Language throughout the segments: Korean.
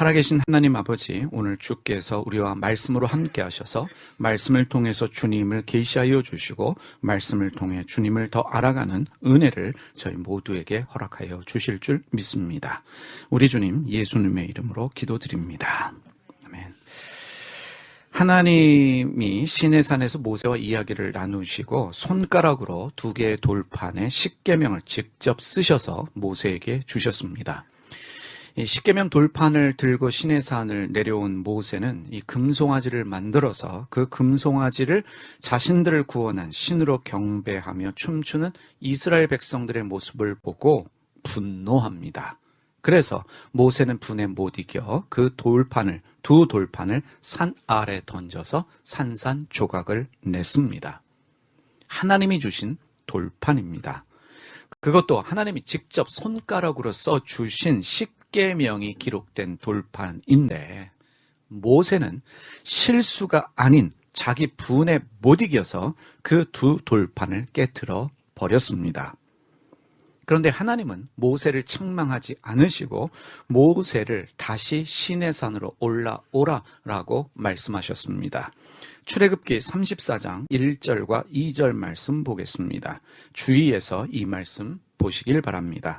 살아계신 하나님 아버지, 오늘 주께서 우리와 말씀으로 함께 하셔서 말씀을 통해서 주님을 계시하여 주시고 말씀을 통해 주님을 더 알아가는 은혜를 저희 모두에게 허락하여 주실 줄 믿습니다. 우리 주님 예수님의 이름으로 기도드립니다. 아멘. 하나님이 시내산에서 모세와 이야기를 나누시고 손가락으로 2개의 돌판에 십계명을 직접 쓰셔서 모세에게 주셨습니다. 이 십계명 돌판을 들고 시내산을 내려온 모세는 이 금송아지를 만들어서 그 금송아지를 자신들을 구원한 신으로 경배하며 춤추는 이스라엘 백성들의 모습을 보고 분노합니다. 그래서 모세는 분에 못 이겨 그 돌판을, 2 돌판을 산 아래 던져서 산산조각을 냈습니다. 하나님이 주신 돌판입니다. 그것도 하나님이 직접 손가락으로 써주신 십계명이 기록된 돌판인데 모세는 실수가 아닌 자기 분에 못 이겨서 그 2 돌판을 깨트려 버렸습니다. 그런데 하나님은 모세를 책망하지 않으시고 모세를 다시 시내산으로 올라오라라고 말씀하셨습니다. 출애굽기 34장 1절과 2절 말씀 보겠습니다. 주의해서 이 말씀 보시길 바랍니다.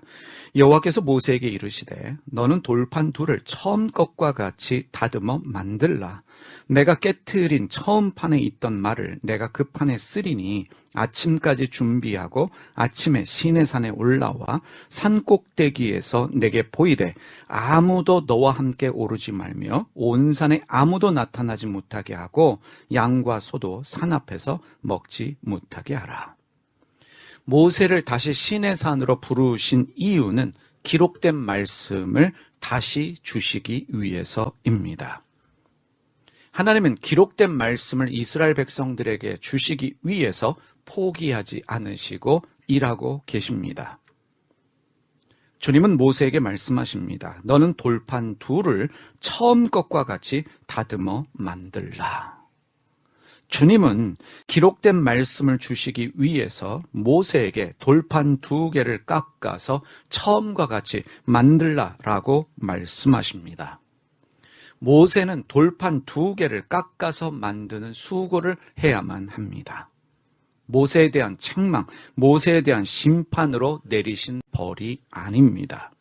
여호와께서 모세에게 이르시되 너는 돌판 2를 처음 것과 같이 다듬어 만들라. 내가 깨트린 처음 판에 있던 말을 내가 그 판에 쓰리니 아침까지 준비하고 아침에 시내산에 올라와 산 꼭대기에서 내게 보이되 아무도 너와 함께 오르지 말며 온 산에 아무도 나타나지 못하게 하고 양과 소도 산 앞에서 먹지 못하게 하라. 모세를 다시 시내산으로 부르신 이유는 기록된 말씀을 다시 주시기 위해서입니다. 하나님은 기록된 말씀을 이스라엘 백성들에게 주시기 위해서 포기하지 않으시고 일하고 계십니다. 주님은 모세에게 말씀하십니다. 너는 돌판 2를 처음 것과 같이 다듬어 만들라. 주님은 기록된 말씀을 주시기 위해서 모세에게 돌판 2개를 깎아서 처음과 같이 만들라라고 말씀하십니다. 모세는 돌판 2개를 깎아서 만드는 수고를 해야만 합니다. 모세에 대한 책망, 모세에 대한 심판으로 내리신 벌이 아닙니다.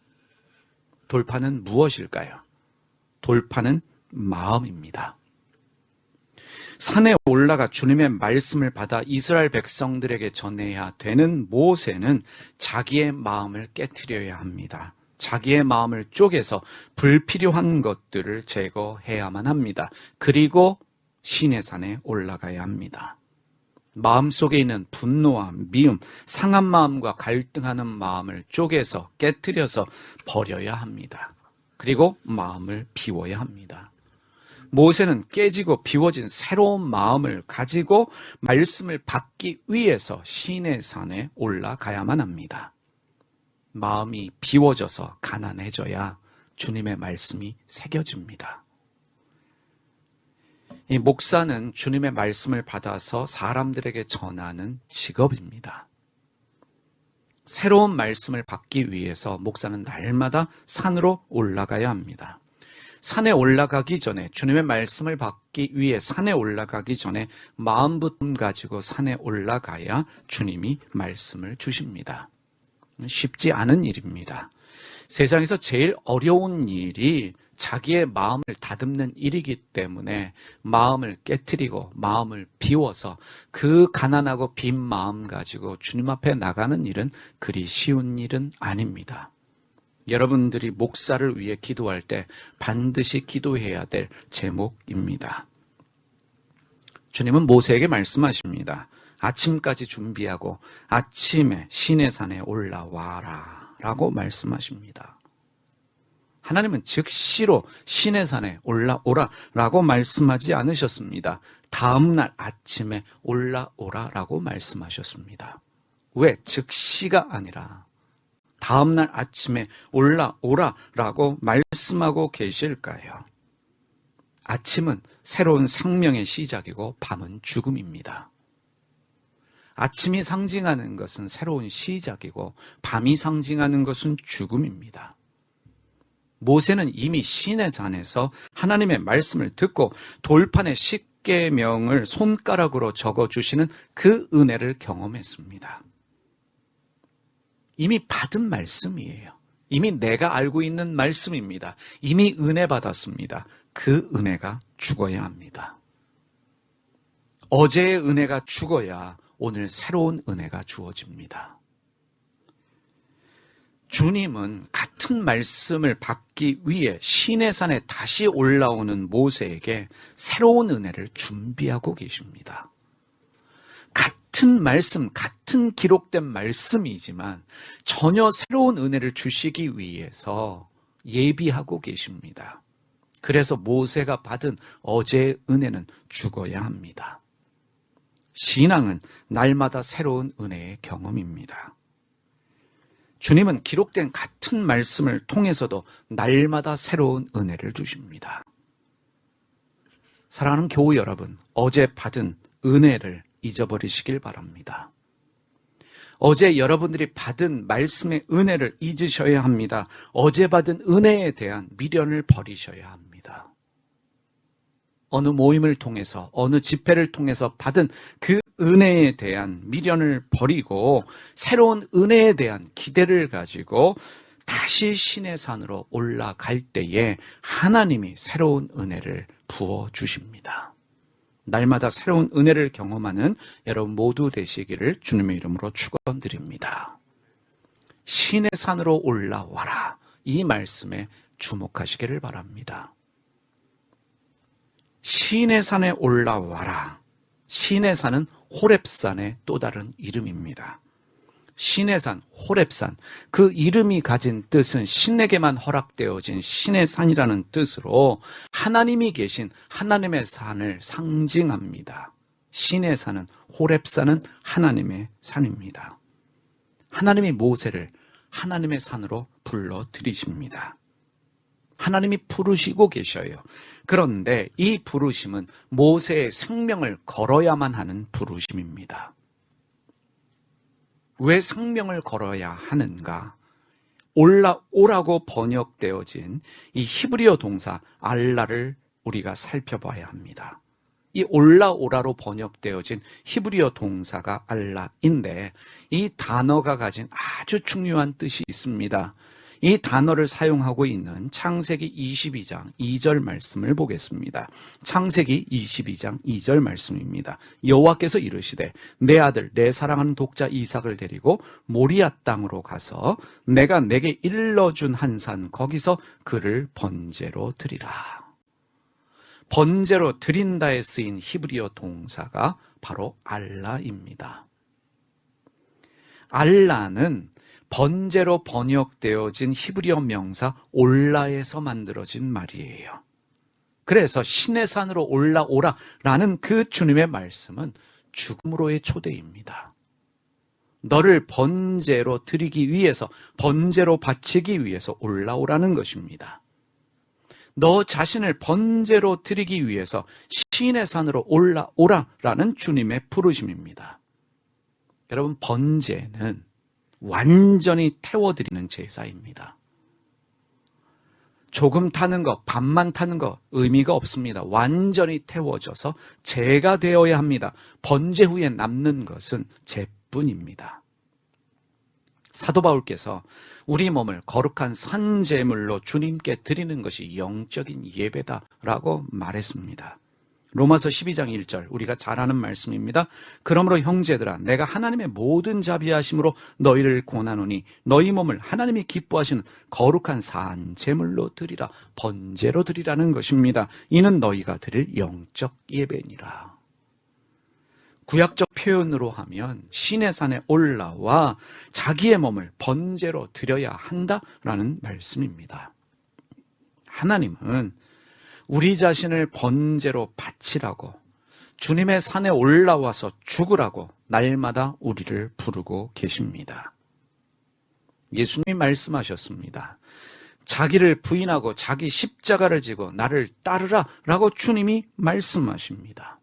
돌판은 무엇일까요? 돌판은 마음입니다. 산에 올라가 주님의 말씀을 받아 이스라엘 백성들에게 전해야 되는 모세는 자기의 마음을 깨트려야 합니다. 자기의 마음을 쪼개서 불필요한 것들을 제거해야만 합니다. 그리고 시내산에 올라가야 합니다. 마음속에 있는 분노와 미움, 상한 마음과 갈등하는 마음을 쪼개서 깨트려서 버려야 합니다. 그리고 마음을 비워야 합니다. 모세는 깨지고 비워진 새로운 마음을 가지고 말씀을 받기 위해서 시내산에 올라가야만 합니다. 마음이 비워져서 가난해져야 주님의 말씀이 새겨집니다. 이 목사는 주님의 말씀을 받아서 사람들에게 전하는 직업입니다. 새로운 말씀을 받기 위해서 목사는 날마다 산으로 올라가야 합니다. 산에 올라가기 전에, 주님의 말씀을 받기 위해 산에 올라가기 전에 마음부터 가지고 산에 올라가야 주님이 말씀을 주십니다. 쉽지 않은 일입니다. 세상에서 제일 어려운 일이 자기의 마음을 다듬는 일이기 때문에 마음을 깨트리고 마음을 비워서 그 가난하고 빈 마음 가지고 주님 앞에 나가는 일은 그리 쉬운 일은 아닙니다. 여러분들이 목사를 위해 기도할 때 반드시 기도해야 될 제목입니다. 주님은 모세에게 말씀하십니다. 아침까지 준비하고 아침에 시내산에 올라와라 라고 말씀하십니다. 하나님은 즉시로 시내산에 올라오라 라고 말씀하지 않으셨습니다. 다음날 아침에 올라오라 라고 말씀하셨습니다. 왜? 즉시가 아니라 다음날 아침에 올라오라 라고 말씀하고 계실까요? 아침은 새로운 생명의 시작이고 밤은 죽음입니다. 아침이 상징하는 것은 새로운 시작이고 밤이 상징하는 것은 죽음입니다. 모세는 이미 시내 산에서 하나님의 말씀을 듣고 돌판에 십계명을 손가락으로 적어주시는 그 은혜를 경험했습니다. 이미 받은 말씀이에요. 이미 내가 알고 있는 말씀입니다. 이미 은혜 받았습니다. 그 은혜가 죽어야 합니다. 어제의 은혜가 죽어야 오늘 새로운 은혜가 주어집니다. 주님은 같은 말씀을 받기 위해 시내산에 다시 올라오는 모세에게 새로운 은혜를 준비하고 계십니다. 같은 말씀, 같은 기록된 말씀이지만 전혀 새로운 은혜를 주시기 위해서 예비하고 계십니다. 그래서 모세가 받은 어제의 은혜는 죽어야 합니다. 신앙은 날마다 새로운 은혜의 경험입니다. 주님은 기록된 같은 말씀을 통해서도 날마다 새로운 은혜를 주십니다. 사랑하는 교우 여러분, 어제 받은 은혜를 잊어버리시길 바랍니다. 어제 여러분들이 받은 말씀의 은혜를 잊으셔야 합니다. 어제 받은 은혜에 대한 미련을 버리셔야 합니다. 어느 모임을 통해서, 어느 집회를 통해서 받은 그 은혜에 대한 미련을 버리고 새로운 은혜에 대한 기대를 가지고 다시 신의 산으로 올라갈 때에 하나님이 새로운 은혜를 부어주십니다. 날마다 새로운 은혜를 경험하는 여러분 모두 되시기를 주님의 이름으로 축원드립니다. 신의 산으로 올라와라. 이 말씀에 주목하시기를 바랍니다. 신의 산에 올라와라. 신의 산은 호렙산의 또 다른 이름입니다. 신의 산, 호렙산, 그 이름이 가진 뜻은 신에게만 허락되어진 신의 산이라는 뜻으로 하나님이 계신 하나님의 산을 상징합니다. 신의 산은, 호렙산은 하나님의 산입니다. 하나님이 모세를 하나님의 산으로 불러들이십니다. 하나님이 부르시고 계셔요. 그런데 이 부르심은 모세의 생명을 걸어야만 하는 부르심입니다. 왜 생명을 걸어야 하는가? 올라오라고 번역되어진 이 히브리어 동사 알라를 우리가 살펴봐야 합니다. 이 올라오라로 번역되어진 히브리어 동사가 알라인데 이 단어가 가진 아주 중요한 뜻이 있습니다. 이 단어를 사용하고 있는 창세기 22장 2절 말씀을 보겠습니다. 창세기 22장 2절 말씀입니다. 여호와께서 이르시되 내 아들 내 사랑하는 독자 이삭을 데리고 모리아 땅으로 가서 내가 내게 일러준 한 산 거기서 그를 번제로 드리라. 번제로 드린다에 쓰인 히브리어 동사가 바로 알라입니다. 알라는 번제로 번역되어진 히브리어 명사 올라에서 만들어진 말이에요. 그래서 신의 산으로 올라오라라는 그 주님의 말씀은 죽음으로의 초대입니다. 너를 번제로 드리기 위해서, 번제로 바치기 위해서 올라오라는 것입니다. 너 자신을 번제로 드리기 위해서 신의 산으로 올라오라라는 주님의 부르심입니다. 여러분, 번제는 완전히 태워드리는 제사입니다. 조금 타는 것, 반만 타는 것 의미가 없습니다. 완전히 태워져서 제가 되어야 합니다. 번제 후에 남는 것은 제뿐입니다. 사도 바울께서 우리 몸을 거룩한 산제물로 주님께 드리는 것이 영적인 예배다라고 말했습니다. 로마서 12장 1절 우리가 잘 아는 말씀입니다. 그러므로 형제들아 내가 하나님의 모든 자비하심으로 너희를 권하노니 너희 몸을 하나님이 기뻐하시는 거룩한 산 제물로 드리라. 번제로 드리라는 것입니다. 이는 너희가 드릴 영적 예배니라. 구약적 표현으로 하면 신의 산에 올라와 자기의 몸을 번제로 드려야 한다라는 말씀입니다. 하나님은 우리 자신을 번제로 바치라고, 주님의 산에 올라와서 죽으라고 날마다 우리를 부르고 계십니다. 예수님이 말씀하셨습니다. 자기를 부인하고 자기 십자가를 지고 나를 따르라 라고 주님이 말씀하십니다.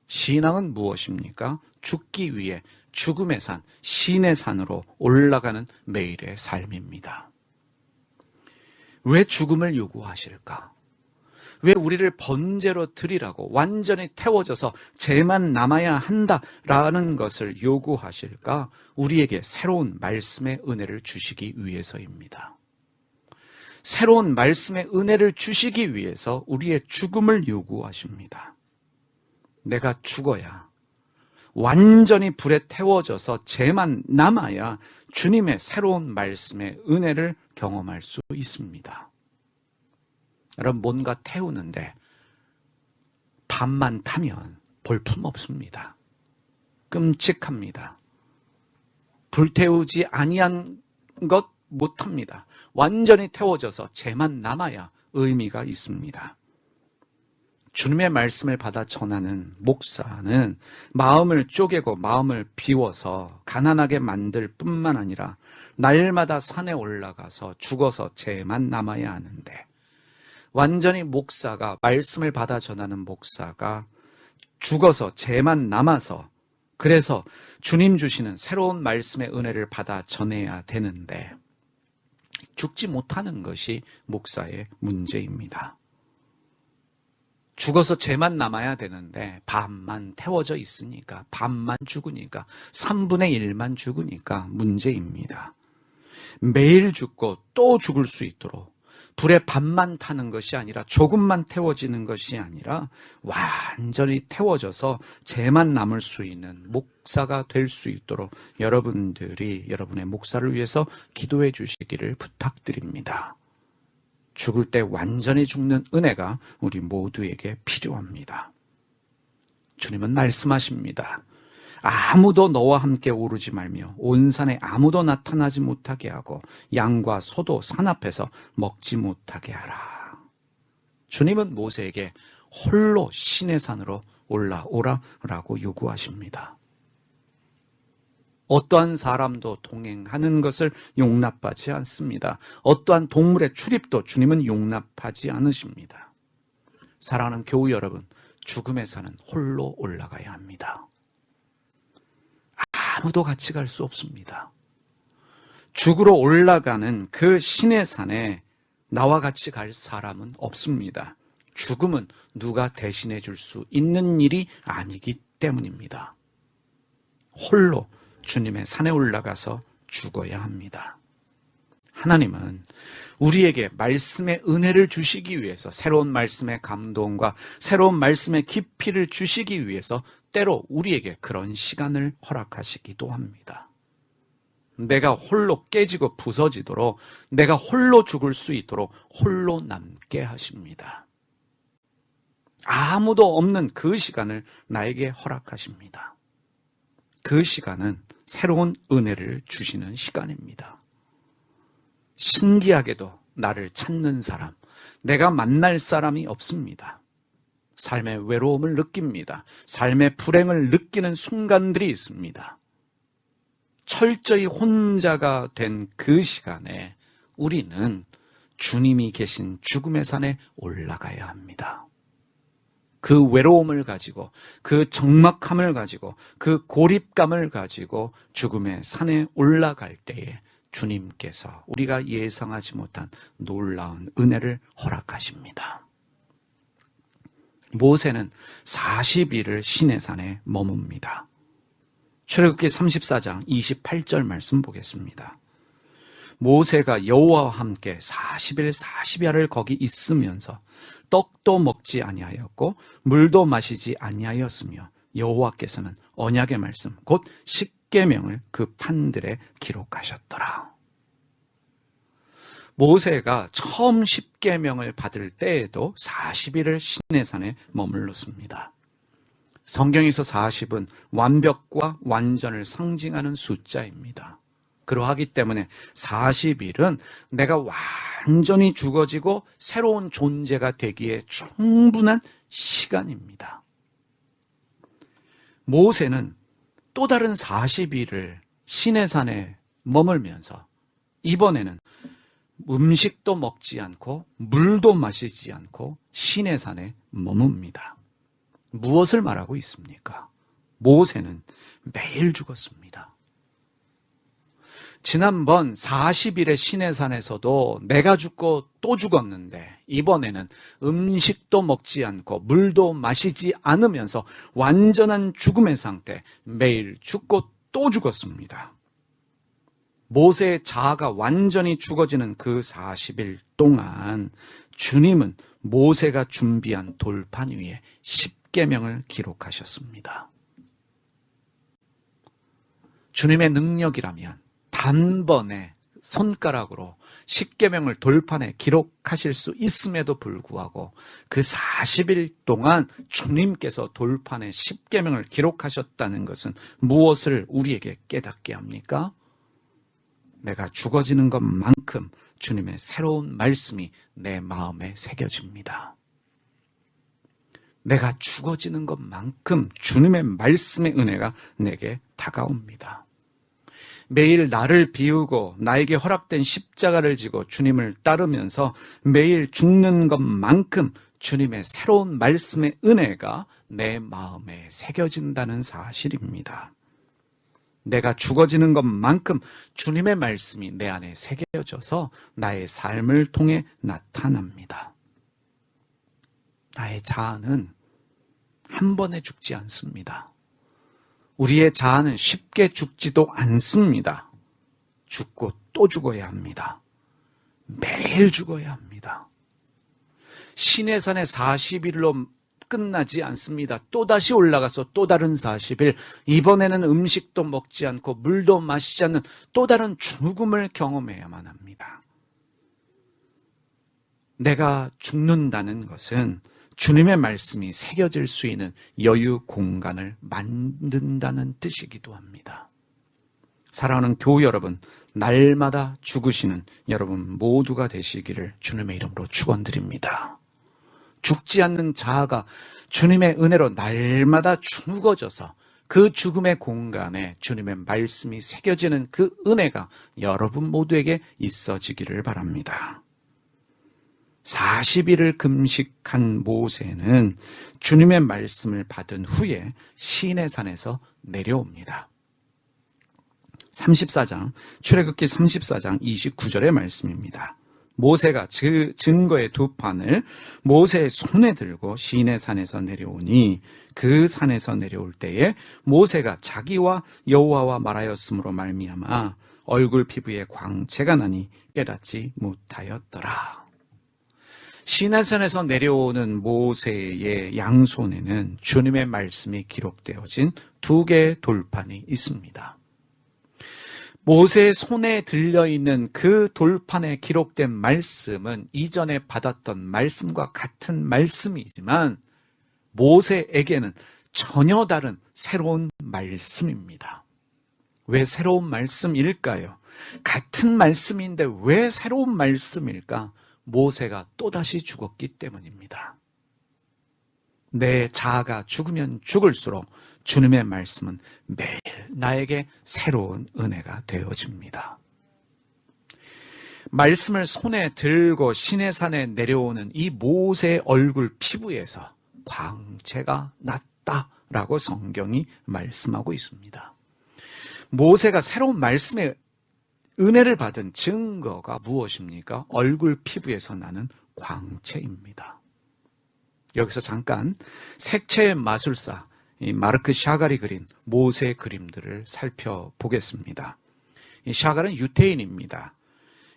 신앙은 무엇입니까? 죽기 위해 죽음의 산, 신의 산으로 올라가는 매일의 삶입니다. 왜 죽음을 요구하실까? 왜 우리를 번제로 드리라고 완전히 태워져서 죄만 남아야 한다라는 것을 요구하실까? 우리에게 새로운 말씀의 은혜를 주시기 위해서입니다. 새로운 말씀의 은혜를 주시기 위해서 우리의 죽음을 요구하십니다. 내가 죽어야, 완전히 불에 태워져서 죄만 남아야 주님의 새로운 말씀의 은혜를 경험할 수 있습니다. 여러분, 뭔가 태우는데 밤만 타면 볼품없습니다. 끔찍합니다. 불태우지 아니한 것 못합니다. 완전히 태워져서 죄만 남아야 의미가 있습니다. 주님의 말씀을 받아 전하는 목사는 마음을 쪼개고 마음을 비워서 가난하게 만들 뿐만 아니라 날마다 산에 올라가서 죽어서 죄만 남아야 하는데, 완전히 목사가, 말씀을 받아 전하는 목사가 죽어서 죄만 남아서, 그래서 주님 주시는 새로운 말씀의 은혜를 받아 전해야 되는데 죽지 못하는 것이 목사의 문제입니다. 죽어서 죄만 남아야 되는데 반만 태워져 있으니까, 반만 죽으니까, 3분의 1만 죽으니까 문제입니다. 매일 죽고 또 죽을 수 있도록 불에 반만 타는 것이 아니라, 조금만 태워지는 것이 아니라 완전히 태워져서 죄만 남을 수 있는 목사가 될 수 있도록 여러분들이 여러분의 목사를 위해서 기도해 주시기를 부탁드립니다. 죽을 때 완전히 죽는 은혜가 우리 모두에게 필요합니다. 주님은 말씀하십니다. 아무도 너와 함께 오르지 말며 온 산에 아무도 나타나지 못하게 하고 양과 소도 산 앞에서 먹지 못하게 하라. 주님은 모세에게 홀로 시내 산으로 올라오라라고 요구하십니다. 어떠한 사람도 동행하는 것을 용납하지 않습니다. 어떠한 동물의 출입도 주님은 용납하지 않으십니다. 사랑하는 교우 여러분, 죽음의 산은 홀로 올라가야 합니다. 아무도 같이 갈 수 없습니다. 죽으러 올라가는 그 시내 산에 나와 같이 갈 사람은 없습니다. 죽음은 누가 대신해 줄 수 있는 일이 아니기 때문입니다. 홀로 주님의 산에 올라가서 죽어야 합니다. 하나님은 우리에게 말씀의 은혜를 주시기 위해서, 새로운 말씀의 감동과 새로운 말씀의 깊이를 주시기 위해서 때로 우리에게 그런 시간을 허락하시기도 합니다. 내가 홀로 깨지고 부서지도록, 내가 홀로 죽을 수 있도록 홀로 남게 하십니다. 아무도 없는 그 시간을 나에게 허락하십니다. 그 시간은 새로운 은혜를 주시는 시간입니다. 신기하게도 나를 찾는 사람, 내가 만날 사람이 없습니다. 삶의 외로움을 느낍니다. 삶의 불행을 느끼는 순간들이 있습니다. 철저히 혼자가 된 그 시간에 우리는 주님이 계신 죽음의 산에 올라가야 합니다. 그 외로움을 가지고, 그 적막함을 가지고, 그 고립감을 가지고 죽음의 산에 올라갈 때에 주님께서 우리가 예상하지 못한 놀라운 은혜를 허락하십니다. 모세는 40일을 시내산에 머뭅니다. 출애굽기 34장 28절 말씀 보겠습니다. 모세가 여호와와 함께 40일 40야를 거기 있으면서 떡도 먹지 아니하였고 물도 마시지 아니하였으며 여호와께서는 언약의 말씀 곧 십계명을 그 판들에 기록하셨더라. 모세가 처음 십계명을 받을 때에도 40일을 시내산에 머물렀습니다. 성경에서 40은 완벽과 완전을 상징하는 숫자입니다. 그러하기 때문에 40일은 내가 완전히 죽어지고 새로운 존재가 되기에 충분한 시간입니다. 모세는 또 다른 40일을 시내산에 머물면서 이번에는 음식도 먹지 않고 물도 마시지 않고 시내산에 머뭅니다. 무엇을 말하고 있습니까? 모세는 매일 죽었습니다. 지난번 40일의 시내산에서도 내가 죽고 또 죽었는데 이번에는 음식도 먹지 않고 물도 마시지 않으면서 완전한 죽음의 상태, 매일 죽고 또 죽었습니다. 모세의 자아가 완전히 죽어지는 그 40일 동안 주님은 모세가 준비한 돌판 위에 십계명을 기록하셨습니다. 주님의 능력이라면 단번에 손가락으로 십계명을 돌판에 기록하실 수 있음에도 불구하고 그 40일 동안 주님께서 돌판에 십계명을 기록하셨다는 것은 무엇을 우리에게 깨닫게 합니까? 내가 죽어지는 것만큼 주님의 새로운 말씀이 내 마음에 새겨집니다. 내가 죽어지는 것만큼 주님의 말씀의 은혜가 내게 다가옵니다. 매일 나를 비우고 나에게 허락된 십자가를 지고 주님을 따르면서 매일 죽는 것만큼 주님의 새로운 말씀의 은혜가 내 마음에 새겨진다는 사실입니다. 내가 죽어지는 것만큼 주님의 말씀이 내 안에 새겨져서 나의 삶을 통해 나타납니다. 나의 자아는 한 번에 죽지 않습니다. 우리의 자아는 쉽게 죽지도 않습니다. 죽고 또 죽어야 합니다. 매일 죽어야 합니다. 시내산의 40일로 끝나지 않습니다. 또다시 올라가서 또 다른 40일, 이번에는 음식도 먹지 않고 물도 마시지 않는 또 다른 죽음을 경험해야만 합니다. 내가 죽는다는 것은 주님의 말씀이 새겨질 수 있는 여유 공간을 만든다는 뜻이기도 합니다. 사랑하는 교우 여러분, 날마다 죽으시는 여러분 모두가 되시기를 주님의 이름으로 축원드립니다. 죽지 않는 자아가 주님의 은혜로 날마다 죽어져서 그 죽음의 공간에 주님의 말씀이 새겨지는 그 은혜가 여러분 모두에게 있어지기를 바랍니다. 40일을 금식한 모세는 주님의 말씀을 받은 후에 시내산에서 내려옵니다. 34장, 출애굽기 34장 29절의 말씀입니다. 모세가 그 증거의 두 판을 모세의 손에 들고 시내산에서 내려오니 그 산에서 내려올 때에 모세가 자기와 여호와와 말하였으므로 말미암아 얼굴 피부에 광채가 나니 깨닫지 못하였더라. 시내산에서 내려오는 모세의 양손에는 주님의 말씀이 기록되어진 두 개의 돌판이 있습니다. 모세의 손에 들려있는 그 돌판에 기록된 말씀은 이전에 받았던 말씀과 같은 말씀이지만 모세에게는 전혀 다른 새로운 말씀입니다. 왜 새로운 말씀일까요? 같은 말씀인데 왜 새로운 말씀일까? 모세가 또다시 죽었기 때문입니다. 내 자아가 죽으면 죽을수록 주님의 말씀은 매일 나에게 새로운 은혜가 되어집니다. 말씀을 손에 들고 시내산에 내려오는 이 모세의 얼굴 피부에서 광채가 났다라고 성경이 말씀하고 있습니다. 모세가 새로운 말씀의 은혜를 받은 증거가 무엇입니까? 얼굴 피부에서 나는 광채입니다. 여기서 잠깐 색채의 마술사 이 마르크 샤갈이 그린 모세의 그림들을 살펴보겠습니다. 이 샤갈은 유태인입니다.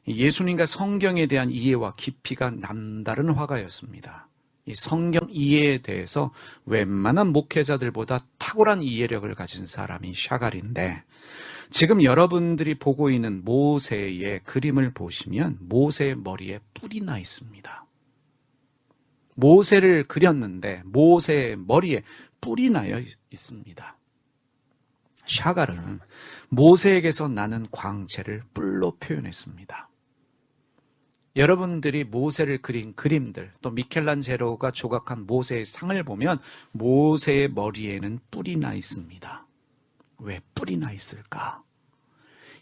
예수님과 성경에 대한 이해와 깊이가 남다른 화가였습니다. 이 성경 이해에 대해서 웬만한 목회자들보다 탁월한 이해력을 가진 사람이 샤갈인데, 지금 여러분들이 보고 있는 모세의 그림을 보시면 모세의 머리에 뿔이 나 있습니다. 모세를 그렸는데 모세의 머리에 뿔이 나여 있습니다. 샤갈은 모세에게서 나는 광채를 뿔로 표현했습니다. 여러분들이 모세를 그린 그림들, 또 미켈란젤로가 조각한 모세의 상을 보면 모세의 머리에는 뿔이 나 있습니다. 왜 뿔이 나 있을까?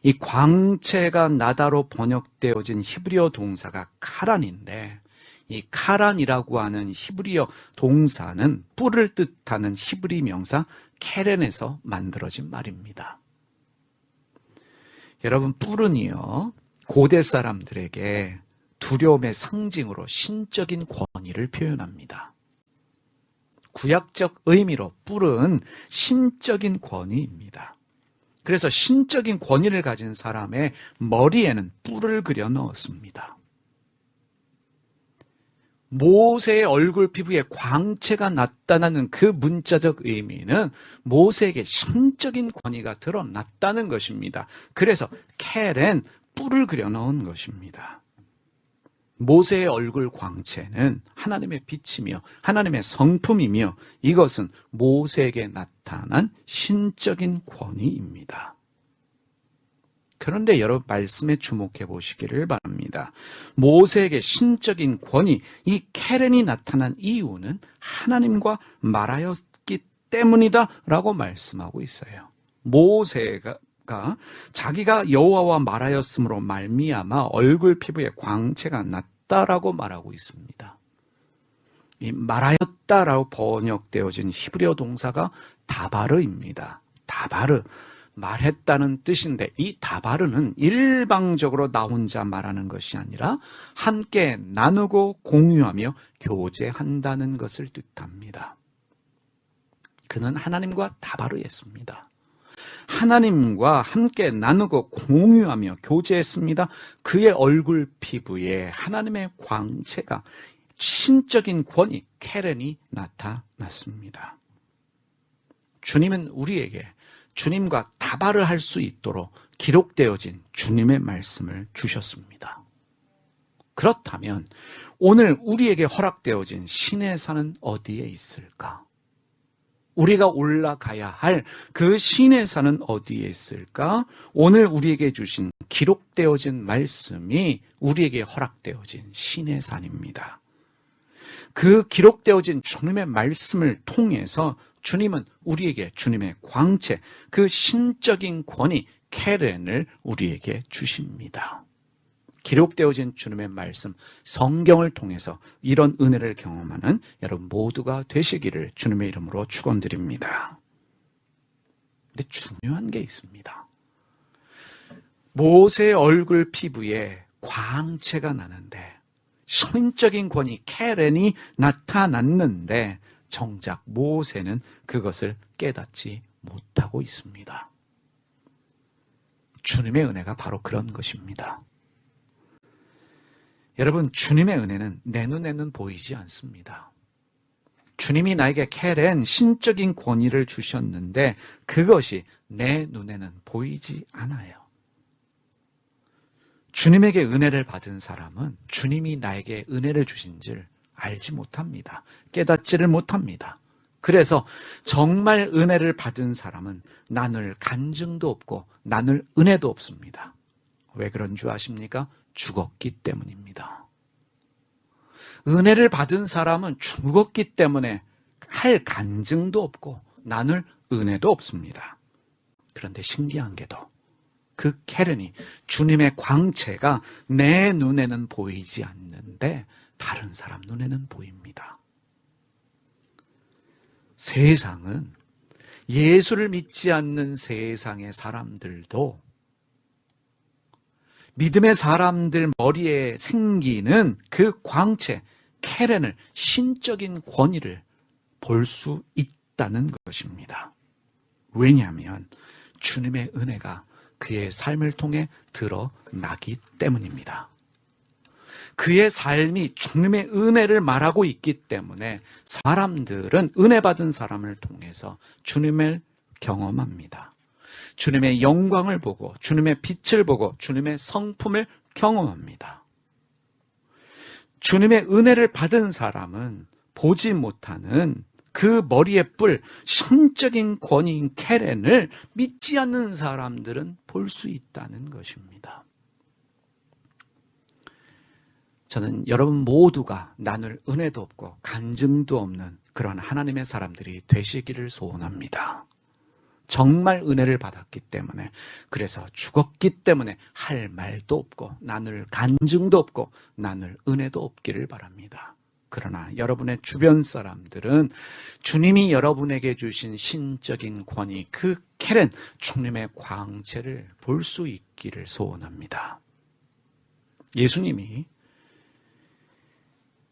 이 광채가 나다로 번역되어진 히브리어 동사가 카란인데, 이 카란이라고 하는 히브리어 동사는 뿔을 뜻하는 히브리 명사 케렌에서 만들어진 말입니다. 여러분, 뿔은요, 고대 사람들에게 두려움의 상징으로 신적인 권위를 표현합니다. 구약적 의미로 뿔은 신적인 권위입니다. 그래서 신적인 권위를 가진 사람의 머리에는 뿔을 그려 넣었습니다. 모세의 얼굴 피부에 광채가 나타나는 그 문자적 의미는 모세에게 신적인 권위가 드러났다는 것입니다. 그래서 켈엔 뿔을 그려 넣은 것입니다. 모세의 얼굴 광채는 하나님의 빛이며 하나님의 성품이며 이것은 모세에게 나타난 신적인 권위입니다. 그런데 여러분, 말씀에 주목해 보시기를 바랍니다. 모세에게 신적인 권위, 이 켈엔이 나타난 이유는 하나님과 말하였기 때문이다 라고 말씀하고 있어요. 모세가 자기가 여호와와 말하였으므로 말미암아 얼굴 피부에 광채가 났다라고 말하고 있습니다. 이 말하였다라고 번역되어진 히브리어 동사가 다바르입니다. 다바르, 말했다는 뜻인데 이 다바르는 일방적으로 나 혼자 말하는 것이 아니라 함께 나누고 공유하며 교제한다는 것을 뜻합니다. 그는 하나님과 다바르했습니다. 하나님과 함께 나누고 공유하며 교제했습니다. 그의 얼굴 피부에 하나님의 광채가, 신적인 권위, 켈엔이 나타났습니다. 주님은 우리에게 주님과 다발을 할 수 있도록 기록되어진 주님의 말씀을 주셨습니다. 그렇다면 오늘 우리에게 허락되어진 신의 산은 어디에 있을까? 우리가 올라가야 할 그 신의 산은 어디에 있을까? 오늘 우리에게 주신 기록되어진 말씀이 우리에게 허락되어진 신의 산입니다. 그 기록되어진 주님의 말씀을 통해서 주님은 우리에게 주님의 광채, 그 신적인 권위, 켈엔을 우리에게 주십니다. 기록되어진 주님의 말씀, 성경을 통해서 이런 은혜를 경험하는 여러분 모두가 되시기를 주님의 이름으로 축원드립니다. 근데 중요한 게 있습니다. 모세의 얼굴 피부에 광채가 나는데, 신적인 권위, 켈엔이 나타났는데 정작 모세는 그것을 깨닫지 못하고 있습니다. 주님의 은혜가 바로 그런 것입니다. 여러분, 주님의 은혜는 내 눈에는 보이지 않습니다. 주님이 나에게 켈엔, 신적인 권위를 주셨는데 그것이 내 눈에는 보이지 않아요. 주님에게 은혜를 받은 사람은 주님이 나에게 은혜를 주신 줄 알지 못합니다. 깨닫지를 못합니다. 그래서 정말 은혜를 받은 사람은 나눌 간증도 없고 나눌 은혜도 없습니다. 왜 그런 줄 아십니까? 죽었기 때문입니다. 은혜를 받은 사람은 죽었기 때문에 할 간증도 없고 나눌 은혜도 없습니다. 그런데 신기한 게도 그 켈엔이, 주님의 광채가 내 눈에는 보이지 않는데 다른 사람 눈에는 보입니다. 세상은, 예수를 믿지 않는 세상의 사람들도 믿음의 사람들 머리에 생기는 그 광채, 켈엔을, 신적인 권위를 볼 수 있다는 것입니다. 왜냐하면 주님의 은혜가 그의 삶을 통해 드러나기 때문입니다. 그의 삶이 주님의 은혜를 말하고 있기 때문에 사람들은 은혜 받은 사람을 통해서 주님을 경험합니다. 주님의 영광을 보고 주님의 빛을 보고 주님의 성품을 경험합니다. 주님의 은혜를 받은 사람은 보지 못하는 그 머리에 뿔, 신적인 권위인 켈엔을 믿지 않는 사람들은 볼 수 있다는 것입니다. 저는 여러분 모두가 나눌 은혜도 없고 간증도 없는 그런 하나님의 사람들이 되시기를 소원합니다. 정말 은혜를 받았기 때문에, 그래서 죽었기 때문에 할 말도 없고 나눌 간증도 없고 나눌 은혜도 없기를 바랍니다. 그러나 여러분의 주변 사람들은 주님이 여러분에게 주신 신적인 권위, 그 켈엔, 주님의 광채를 볼 수 있기를 있기를 소원합니다. 예수님이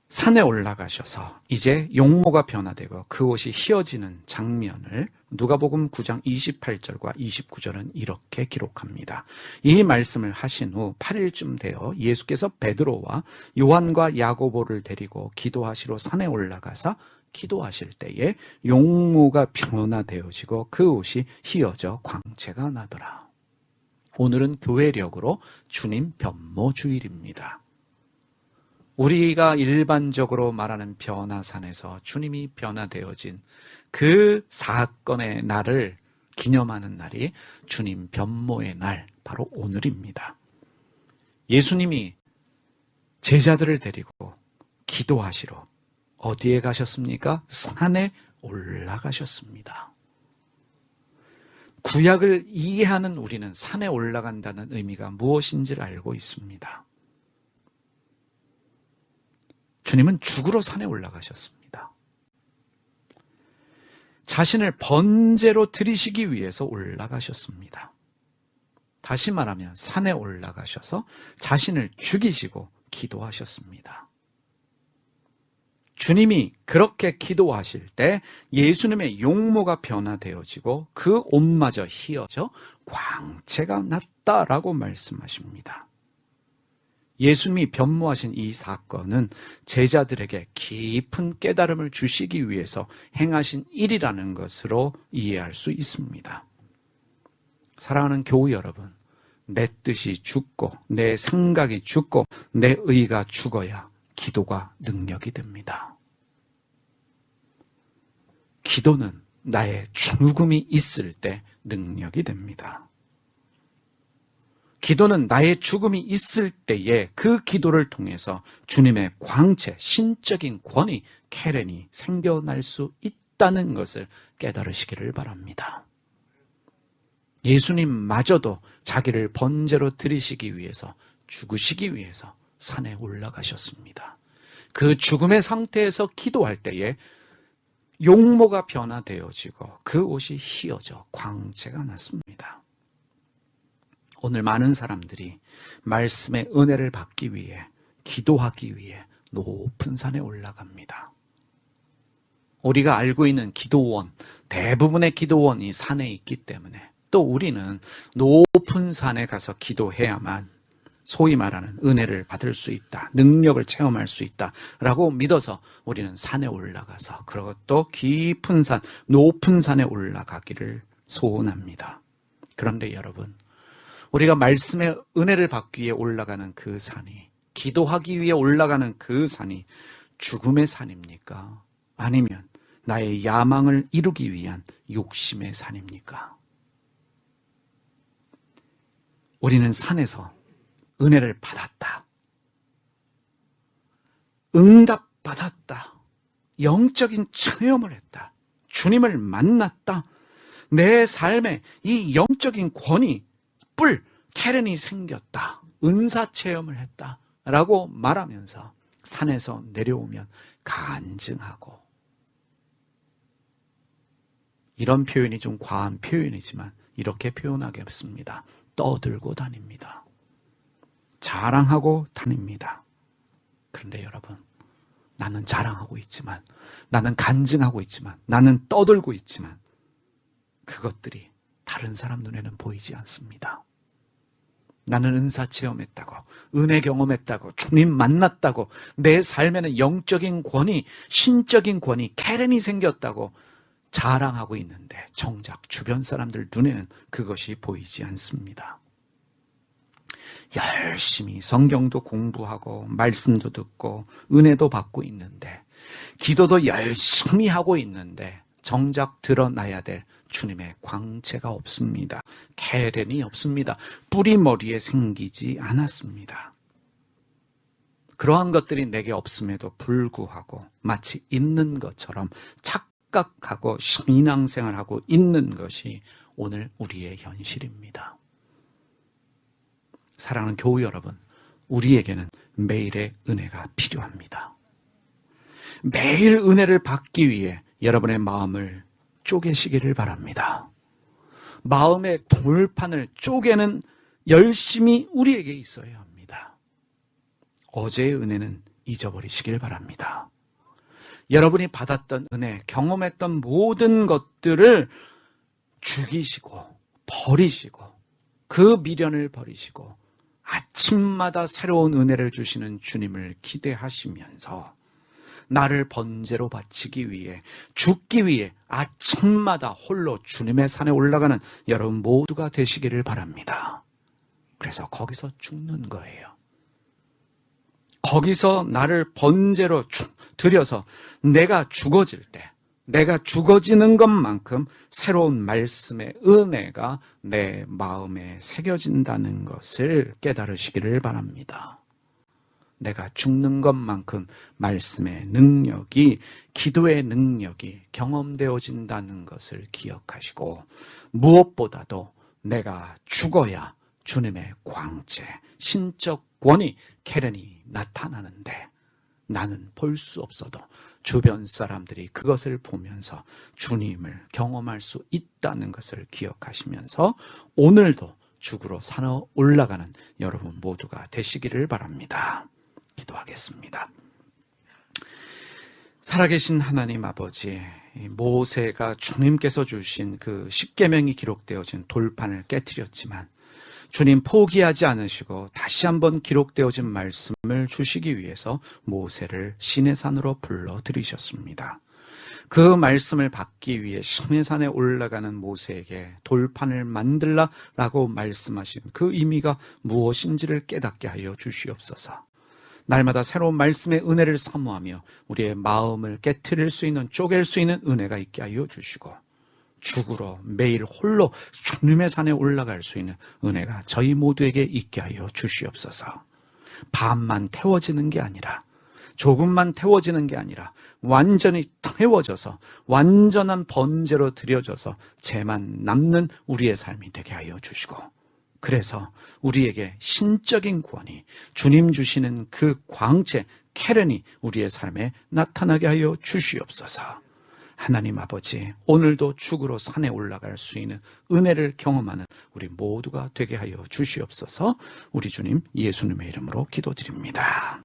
산에 올라가셔서 이제 용모가 변화되고 그 옷이 휘어지는 장면을 누가복음 9장 28절과 29절은 이렇게 기록합니다. 이 말씀을 하신 후 8일쯤 되어 예수께서 베드로와 요한과 야고보를 데리고 기도하시러 산에 올라가사 기도하실 때에 용모가 변화되어지고 그 옷이 휘어져 광채가 나더라. 오늘은 교회력으로 주님 변모 주일입니다. 우리가 일반적으로 말하는 변화산에서 주님이 변화되어진 그 사건의 날을 기념하는 날이 주님 변모의 날, 바로 오늘입니다. 예수님이 제자들을 데리고 기도하시러 어디에 가셨습니까? 산에 올라가셨습니다. 구약을 이해하는 우리는 산에 올라간다는 의미가 무엇인지를 알고 있습니다. 주님은 죽으러 산에 올라가셨습니다. 자신을 번제로 드리시기 위해서 올라가셨습니다. 다시 말하면 산에 올라가셔서 자신을 죽이시고 기도하셨습니다. 주님이 그렇게 기도하실 때 예수님의 용모가 변화되어지고 그 옷마저 휘어져 광채가 났다라고 말씀하십니다. 예수님이 변모하신 이 사건은 제자들에게 깊은 깨달음을 주시기 위해서 행하신 일이라는 것으로 이해할 수 있습니다. 사랑하는 교우 여러분, 내 뜻이 죽고 내 생각이 죽고 내 의가 죽어야 기도가 능력이 됩니다. 기도는 나의 죽음이 있을 때 능력이 됩니다. 기도는 나의 죽음이 있을 때에 그 기도를 통해서 주님의 광채, 신적인 권위, 케렌이 생겨날 수 있다는 것을 깨달으시기를 바랍니다. 예수님마저도 자기를 번제로 드리시기 위해서, 죽으시기 위해서 산에 올라가셨습니다. 그 죽음의 상태에서 기도할 때에 용모가 변화되어지고 그 옷이 휘어져 광채가 났습니다. 오늘 많은 사람들이 말씀의 은혜를 받기 위해, 기도하기 위해 높은 산에 올라갑니다. 우리가 알고 있는 기도원, 대부분의 기도원이 산에 있기 때문에 또 우리는 높은 산에 가서 기도해야만 소위 말하는 은혜를 받을 수 있다, 능력을 체험할 수 있다라고 믿어서 우리는 산에 올라가서, 그것도 깊은 산, 높은 산에 올라가기를 소원합니다. 그런데 여러분, 우리가 말씀의 은혜를 받기 위해 올라가는 그 산이, 기도하기 위해 올라가는 그 산이 죽음의 산입니까? 아니면 나의 야망을 이루기 위한 욕심의 산입니까? 우리는 산에서 은혜를 받았다, 응답받았다, 영적인 체험을 했다, 주님을 만났다, 내 삶에 이 영적인 권위, 뿔, 케렌이 생겼다, 은사 체험을 했다 라고 말하면서 산에서 내려오면 간증하고, 이런 표현이 좀 과한 표현이지만 이렇게 표현하겠습니다. 떠들고 다닙니다. 자랑하고 다닙니다. 그런데 여러분, 나는 자랑하고 있지만, 나는 간증하고 있지만, 나는 떠들고 있지만 그것들이 다른 사람 눈에는 보이지 않습니다. 나는 은사 체험했다고, 은혜 경험했다고, 주님 만났다고, 내 삶에는 영적인 권위, 신적인 권위, 케렌이 생겼다고 자랑하고 있는데 정작 주변 사람들 눈에는 그것이 보이지 않습니다. 열심히 성경도 공부하고 말씀도 듣고 은혜도 받고 있는데, 기도도 열심히 하고 있는데 정작 드러나야 될 주님의 광채가 없습니다. 케렌이 없습니다. 뿌리 머리에 생기지 않았습니다. 그러한 것들이 내게 없음에도 불구하고 마치 있는 것처럼 착각하고 신앙생활하고 있는 것이 오늘 우리의 현실입니다. 사랑하는 교우 여러분, 우리에게는 매일의 은혜가 필요합니다. 매일 은혜를 받기 위해 여러분의 마음을 쪼개시기를 바랍니다. 마음의 돌판을 쪼개는 열심히 우리에게 있어야 합니다. 어제의 은혜는 잊어버리시길 바랍니다. 여러분이 받았던 은혜, 경험했던 모든 것들을 죽이시고 버리시고 그 미련을 버리시고 아침마다 새로운 은혜를 주시는 주님을 기대하시면서 나를 번제로 바치기 위해, 죽기 위해 아침마다 홀로 주님의 산에 올라가는 여러분 모두가 되시기를 바랍니다. 그래서 거기서 죽는 거예요. 거기서 나를 번제로 드려서 내가 죽어질 때, 내가 죽어지는 것만큼 새로운 말씀의 은혜가 내 마음에 새겨진다는 것을 깨달으시기를 바랍니다. 내가 죽는 것만큼 말씀의 능력이, 기도의 능력이 경험되어진다는 것을 기억하시고, 무엇보다도 내가 죽어야 주님의 광채, 신적 권위, 케렌이 나타나는데 나는 볼 수 없어도 주변 사람들이 그것을 보면서 주님을 경험할 수 있다는 것을 기억하시면서 오늘도 죽으로 산에 올라가는 여러분 모두가 되시기를 바랍니다. 기도하겠습니다. 살아계신 하나님 아버지, 모세가 주님께서 주신 그 십계명이 기록되어진 돌판을 깨뜨렸지만 주님 포기하지 않으시고 다시 한번 기록되어진 말씀을 주시기 위해서 모세를 시내산으로 불러들이셨습니다. 그 말씀을 받기 위해 시내산에 올라가는 모세에게 돌판을 만들라라고 말씀하신 그 의미가 무엇인지를 깨닫게 하여 주시옵소서. 날마다 새로운 말씀의 은혜를 사모하며 우리의 마음을 깨트릴 수 있는, 쪼갤 수 있는 은혜가 있게 하여 주시고 죽으로 매일 홀로 주님의 산에 올라갈 수 있는 은혜가 저희 모두에게 있게 하여 주시옵소서. 반만 태워지는 게 아니라, 조금만 태워지는 게 아니라 완전히 태워져서 완전한 번제로 드려져서 죄만 남는 우리의 삶이 되게 하여 주시고, 그래서 우리에게 신적인 구원이, 주님 주시는 그 광채, 케렌이 우리의 삶에 나타나게 하여 주시옵소서. 하나님 아버지, 오늘도 죽으로 산에 올라갈 수 있는 은혜를 경험하는 우리 모두가 되게 하여 주시옵소서. 우리 주님 예수님의 이름으로 기도드립니다.